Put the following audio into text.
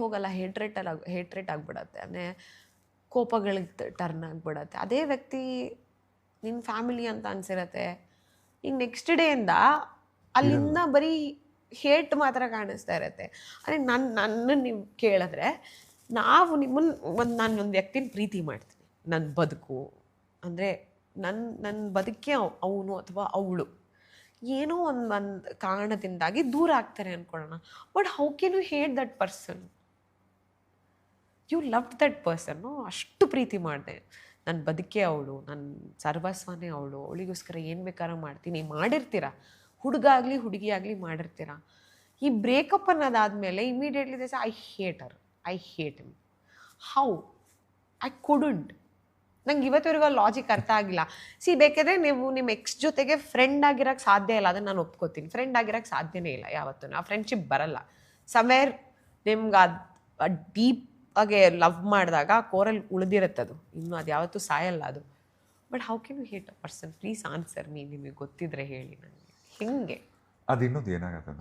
ಹೋಗಲ್ಲ, ಹೇಟ್ರೇಟ್ ಆಗಿಬಿಡತ್ತೆ, ಅಂದರೆ ಕೋಪಗಳಿಗೆ ಟರ್ನ್ ಆಗಿಬಿಡತ್ತೆ. ಅದೇ ವ್ಯಕ್ತಿ ನಿನ್ನ ಫ್ಯಾಮಿಲಿ ಅಂತ ಅನ್ಸಿರತ್ತೆ, ಈಗ ನೆಕ್ಸ್ಟ್ ಡೇಯಿಂದ ಅಲ್ಲಿಂದ ಬರೀ ಹೇಟ್ ಮಾತ್ರ ಕಾಣಿಸ್ತಾ ಇರತ್ತೆ. ಅಂದರೆ ನನ್ನ ನೀವು ಕೇಳಿದ್ರೆ, ನಾವು ನಾನೊಂದು ವ್ಯಕ್ತಿನ ಪ್ರೀತಿ ಮಾಡ್ತೀನಿ, ನನ್ನ ಬದುಕು ಅಂದರೆ ನನ್ನ ಬದುಕೆ ಅವನು ಅಥವಾ ಅವಳು ಏನೋ ಒಂದು ಕಾರಣದಿಂದಾಗಿ ದೂರ ಆಗ್ತಾರೆ ಅಂದ್ಕೊಳ್ಳೋಣ. But how can you hate that person? You love that ಪರ್ಸನ್ನು, ಅಷ್ಟು ಪ್ರೀತಿ ಮಾಡಿದೆ, ನನ್ನ ಬದುಕೆ ಅವಳು, ನನ್ನ ಸರ್ವಸ್ವನೇ ಅವಳು, ಅವಳಿಗೋಸ್ಕರ ಏನು ಬೇಕಾದ್ರೂ ಮಾಡ್ತೀನಿ, ಮಾಡಿರ್ತೀರ, ಹುಡುಗ ಆಗಲಿ ಹುಡುಗಿ ಆಗಲಿ ಮಾಡಿರ್ತೀರ. ಈ ಬ್ರೇಕಪ್ ಅನ್ನೋದಾದಮೇಲೆ immediately this I hate him. How? I couldn't. ನಂಗೆ ಇವತ್ತವರೆಗೂ ಲಾಜಿಕ್ ಅರ್ಥ ಆಗಿಲ್ಲ. ಬೇಕಾದ್ರೆ ನೀವು ನಿಮ್ಮ ಎಕ್ಸ್ ಜೊತೆಗೆ ಫ್ರೆಂಡ್ ಆಗಿರೋಕ್ಕೆ ಸಾಧ್ಯ ಇಲ್ಲ, ಅದನ್ನು ನಾನು ಒಪ್ಕೋತೀನಿ. ಫ್ರೆಂಡ್ ಆಗಿರೋಕ್ಕೆ ಸಾಧ್ಯನೇ ಇಲ್ಲ ಯಾವತ್ತೂ, ಆ ಫ್ರೆಂಡ್ಶಿಪ್ ಬರಲ್ಲ. ಸಮ್ವೇರ್ ನಿಮ್ಗೆ ಅದು ಡೀಪ್ ಆಗಿ ಲವ್ ಮಾಡಿದಾಗ ಕೋರಲ್ಲಿ ಉಳಿದಿರುತ್ತದು, ಇನ್ನು ಅದು ಯಾವತ್ತೂ ಸಾಯಲ್ಲ ಅದು. But how can you hate a person? Please answer me. ನಿಮಗೆ ಗೊತ್ತಿದ್ರೆ ಹೇಳಿ ನನಗೆ, ಹೆಂಗೆ ಅದು ಇನ್ನೊಂದು ಏನಾಗತ್ತೆ